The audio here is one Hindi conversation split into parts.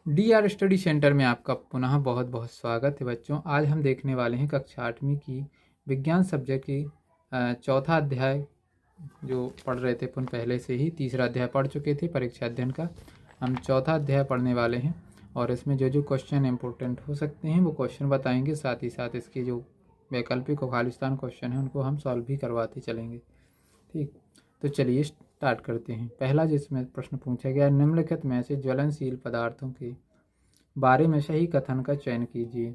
डीआर स्टडी सेंटर में आपका पुनः बहुत बहुत स्वागत है बच्चों। आज हम देखने वाले हैं कक्षा 8वीं की विज्ञान सब्जेक्ट की चौथा अध्याय जो पढ़ रहे थे अपन पहले से ही। तीसरा अध्याय पढ़ चुके थे परीक्षा अध्ययन का, हम चौथा अध्याय पढ़ने वाले हैं और इसमें जो जो क्वेश्चन इंपॉर्टेंट हो सकते हैं वो क्वेश्चन बताएंगे, साथ ही साथ इसके जो वैकल्पिक और खालिस्तान क्वेश्चन हैं उनको हम सॉल्व भी करवाते चलेंगे। ठीक, तो चलिए स्टार्ट करते हैं। पहला जिसमें प्रश्न पूछा गया, निम्नलिखित में से ज्वलनशील पदार्थों के बारे में सही कथन का चयन कीजिए।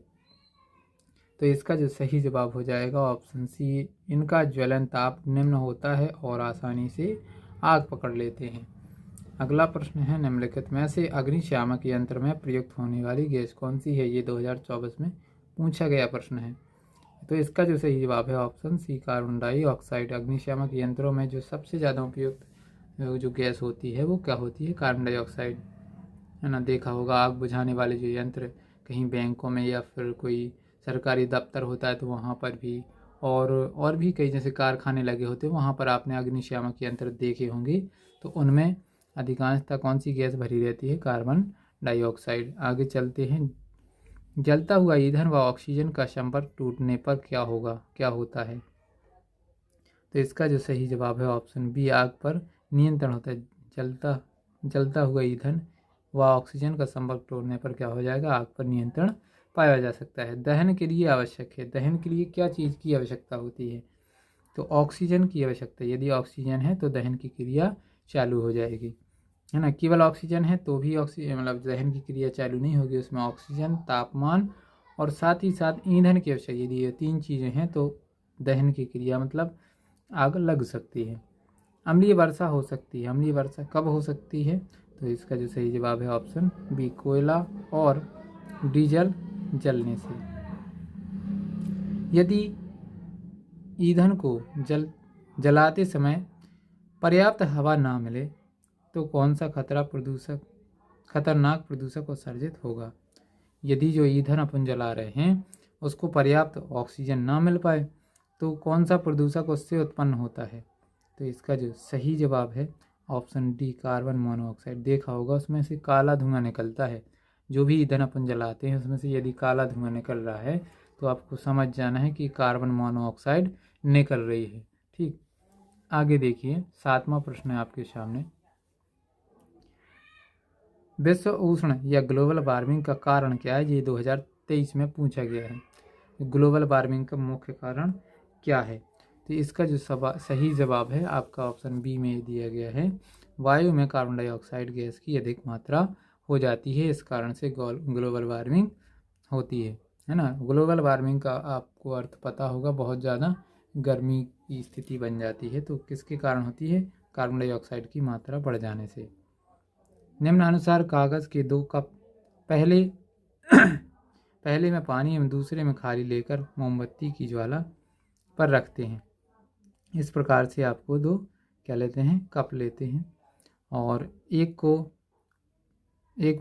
तो इसका जो सही जवाब हो जाएगा ऑप्शन सी, इनका ज्वलन ताप निम्न होता है और आसानी से आग पकड़ लेते हैं। अगला प्रश्न है, निम्नलिखित में से अग्निशामक यंत्र में प्रयुक्त होने वाली गैस कौन सी है। ये 2024 में पूछा गया प्रश्न है। तो इसका जो सही जवाब है ऑप्शन सी, कार्बन डाइऑक्साइड। अग्निशामक यंत्रों में जो सबसे ज़्यादा उपयुक्त जो गैस होती है वो क्या होती है, कार्बन डाइऑक्साइड, है ना। देखा होगा आग बुझाने वाले जो यंत्र कहीं बैंकों में या फिर कोई सरकारी दफ्तर होता है तो वहाँ पर भी, और भी कई जैसे कारखाने लगे होते हैं वहाँ पर आपने अग्निशामक यंत्र देखे होंगे। तो उनमें अधिकांशतः कौन सी गैस भरी रहती है, कार्बन डाइऑक्साइड। आगे चलते हैं, जलता हुआ ईंधन व ऑक्सीजन का संपर्क टूटने पर क्या होता है। तो इसका जो सही जवाब है ऑप्शन बी, आग पर नियंत्रण होता है। जलता हुआ ईंधन व ऑक्सीजन का संपर्क तोड़ने पर क्या हो जाएगा, आग पर नियंत्रण पाया जा सकता है। दहन के लिए आवश्यक है, दहन के लिए क्या चीज़ की आवश्यकता होती है, तो ऑक्सीजन की आवश्यकता। यदि ऑक्सीजन है तो दहन की क्रिया चालू हो जाएगी, है ना। केवल ऑक्सीजन है तो भी ऑक्सीजन मतलब दहन की क्रिया चालू नहीं होगी, उसमें ऑक्सीजन, तापमान और साथ ही साथ ईंधन की आवश्यकता। यदि ये तीन चीज़ें हैं तो दहन की क्रिया मतलब आग लग सकती है। अम्लीय वर्षा हो सकती है, अम्लीय वर्षा कब हो सकती है, तो इसका जो सही जवाब है ऑप्शन बी, कोयला और डीजल जलने से। यदि ईंधन को जलाते समय पर्याप्त हवा ना मिले तो कौन सा खतरनाक प्रदूषक उत्सर्जित होगा। यदि जो ईंधन अपन जला रहे हैं उसको पर्याप्त ऑक्सीजन ना मिल पाए तो कौन सा प्रदूषक उससे उत्पन्न होता है। तो इसका जो सही जवाब है ऑप्शन डी, कार्बन मोनोऑक्साइड। देखा होगा उसमें से काला धुआं निकलता है, जो भी ईंधन अपन जलाते हैं उसमें से यदि काला धुआं निकल रहा है तो आपको समझ जाना है कि कार्बन मोनोऑक्साइड निकल रही है। ठीक, आगे देखिए, 7वां प्रश्न है आपके सामने। विश्व उष्ण या ग्लोबल वार्मिंग का कारण क्या है, ये 2023 में पूछा गया है। ग्लोबल वार्मिंग का मुख्य कारण क्या है, तो इसका जो सही जवाब है आपका ऑप्शन बी में दिया गया है। वायु में कार्बन डाइऑक्साइड गैस की अधिक मात्रा हो जाती है, इस कारण से ग्लोबल वार्मिंग होती है ना। ग्लोबल वार्मिंग का आपको अर्थ पता होगा, बहुत ज़्यादा गर्मी की स्थिति बन जाती है, तो किसके कारण होती है, कार्बन डाइऑक्साइड की मात्रा बढ़ जाने से। निम्नानुसार कागज़ के 2 कप पहले पहले में पानी एवं दूसरे में खाली लेकर मोमबत्ती की ज्वाला पर रखते हैं। इस प्रकार से आपको 2 क्या लेते हैं, कप लेते हैं और एक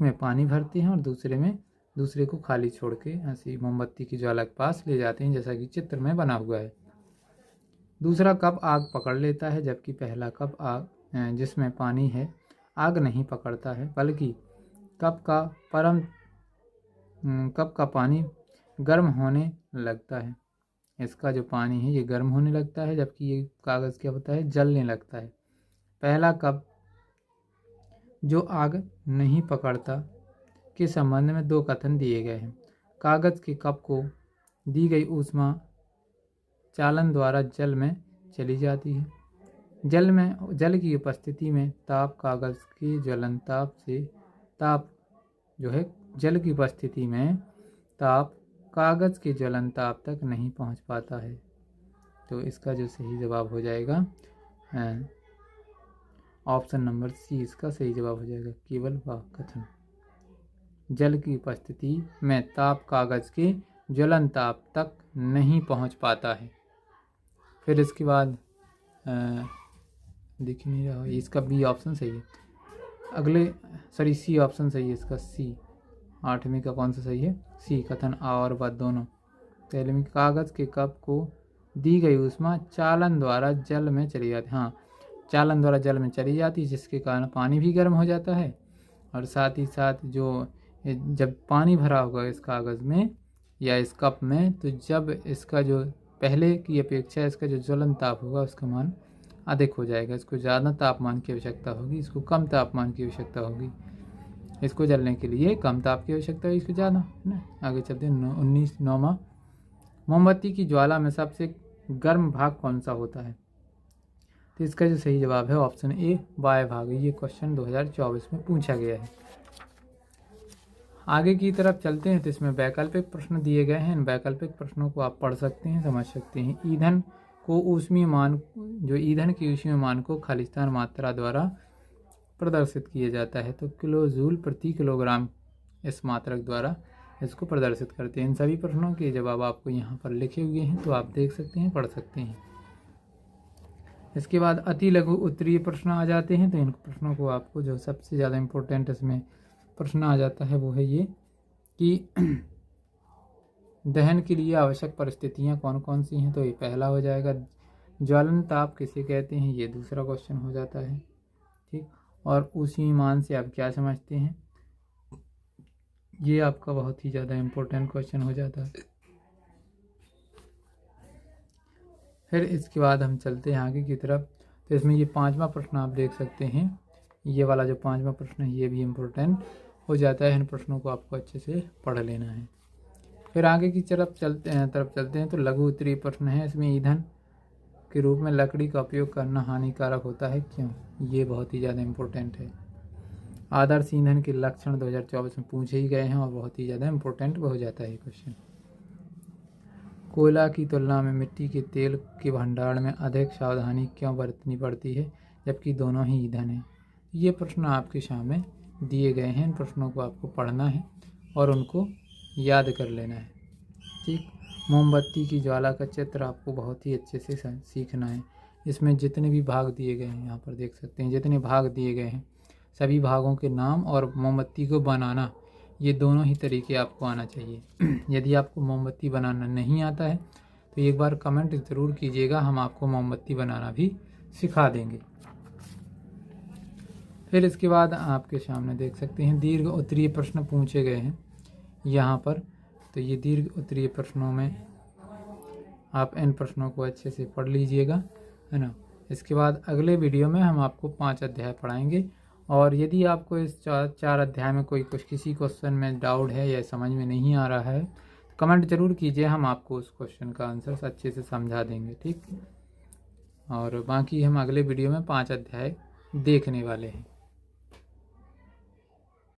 में पानी भरते हैं और दूसरे को खाली छोड़ के ऐसी मोमबत्ती की ज्वाला के पास ले जाते हैं, जैसा कि चित्र में बना हुआ है। दूसरा कप आग पकड़ लेता है, जबकि पहला कप आग जिसमें पानी है आग नहीं पकड़ता है, बल्कि कप का पानी गर्म होने लगता है। इसका जो पानी है ये गर्म होने लगता है, जबकि ये कागज़ क्या होता है, जलने लगता है। पहला कप जो आग नहीं पकड़ता के संबंध में 2 कथन दिए गए हैं। कागज़ के कप को दी गई ऊष्मा चालन द्वारा जल में चली जाती है। जल की उपस्थिति में ताप कागज़ के ज्वलन ताप से जल की उपस्थिति में ताप कागज़ के ज्वलन ताप तक नहीं पहुंच पाता है। तो इसका जो सही जवाब हो जाएगा ऑप्शन नंबर सी, इसका सही जवाब हो जाएगा केवल वह कथन। जल की उपस्थिति में ताप कागज़ के ज्वलन ताप तक नहीं पहुंच पाता है। फिर इसके बाद दिख नहीं रहा, इसका बी ऑप्शन सही है। सी ऑप्शन सही है, इसका सी 8वीं का कौन सा सही है, सी, कथन आ और व दोनों। पहले में कागज़ के कप को दी गई ऊष्मा चालन द्वारा जल में चली जाती, हाँ, चालन द्वारा जल में चली जाती है, जिसके कारण पानी भी गर्म हो जाता है और साथ ही साथ जो जब पानी भरा होगा इस कागज़ में या इस कप में, तो जब इसका जो पहले की अपेक्षा इसका जो ज्वलन ताप होगा उसका मान अधिक हो जाएगा। इसको ज़्यादा तापमान की आवश्यकता होगी, इसको कम तापमान की आवश्यकता होगी। इसको जलने के लिए कम ताप की आवश्यकता है, इसको ज़्यादा, है ना। आगे चलते हैं 19वां, मोमबत्ती की ज्वाला में सबसे गर्म भाग कौन सा होता है? तो इसका जो सही जवाब है ऑप्शन ए, बाह्य भाग। ये क्वेश्चन 2024 में पूछा गया है। आगे की तरफ चलते हैं तो इसमें वैकल्पिक प्रश्न दिए गए हैं। इन वैकल्पिक प्रश्नों को आप पढ़ सकते हैं, समझ सकते हैं। ईंधन को ऊष्मीय मान, जो ईंधन की ऊष्मीय मान को खालिस्तान मात्रा द्वारा प्रदर्शित किया जाता है, तो किलो जूल प्रति किलोग्राम इस मात्रक द्वारा इसको प्रदर्शित करते हैं। इन सभी प्रश्नों के जवाब आपको यहाँ पर लिखे हुए हैं, तो आप देख सकते हैं, पढ़ सकते हैं। इसके बाद अति लघु उत्तरीय प्रश्न आ जाते हैं। तो इन प्रश्नों को आपको, जो सबसे ज़्यादा इम्पोर्टेंट इसमें प्रश्न आ जाता है वो है ये कि दहन के लिए आवश्यक परिस्थितियाँ कौन कौन सी हैं। तो ये पहला हो जाएगा। ज्वलन ताप किसे कहते हैं, ये दूसरा क्वेश्चन हो जाता है, ठीक। और उसी मान से आप क्या समझते हैं, ये आपका बहुत ही ज़्यादा इम्पोर्टेंट क्वेश्चन हो जाता है। फिर इसके बाद हम चलते हैं आगे की तरफ। तो इसमें ये 5वां प्रश्न आप देख सकते हैं, ये वाला जो 5वां प्रश्न है ये भी इम्पोर्टेंट हो जाता है। इन प्रश्नों को आपको अच्छे से पढ़ लेना है। फिर आगे की तरफ चलते हैं तो लघु उत्तरीय प्रश्न है। इसमें ईंधन के रूप में लकड़ी का उपयोग करना हानिकारक होता है, क्यों? ये बहुत ही ज़्यादा इम्पोर्टेंट है। आदर्श ईंधन के लक्षण 2024 में पूछे ही गए हैं और बहुत ही ज़्यादा इम्पोर्टेंट हो जाता है ये क्वेश्चन। कोयला की तुलना में मिट्टी के तेल के भंडारण में अधिक सावधानी क्यों बरतनी पड़ती है, जबकि दोनों ही ईंधन हैं? ये प्रश्न आपके सामने दिए गए हैं। इन प्रश्नों को आपको पढ़ना है और उनको याद कर लेना है, ठीक। मोमबत्ती की ज्वाला का चित्र आपको बहुत ही अच्छे से सीखना है। इसमें जितने भी भाग दिए गए हैं, यहाँ पर देख सकते हैं जितने भाग दिए गए हैं, सभी भागों के नाम और मोमबत्ती को बनाना, ये दोनों ही तरीके आपको आना चाहिए। यदि आपको मोमबत्ती बनाना नहीं आता है तो एक बार कमेंट ज़रूर कीजिएगा, हम आपको मोमबत्ती बनाना भी सिखा देंगे। फिर इसके बाद आपके सामने देख सकते हैं दीर्घ उत्तरीय प्रश्न पूछे गए हैं यहाँ पर। तो ये दीर्घ उत्तरीय प्रश्नों में आप इन प्रश्नों को अच्छे से पढ़ लीजिएगा, है ना। इसके बाद अगले वीडियो में हम आपको 5 अध्याय पढ़ाएंगे। और यदि आपको इस 4 अध्याय में किसी क्वेश्चन में डाउट है या समझ में नहीं आ रहा है, तो कमेंट ज़रूर कीजिए, हम आपको उस क्वेश्चन का आंसर अच्छे से समझा देंगे, ठीक। और बाकी हम अगले वीडियो में 5 अध्याय देखने वाले हैं।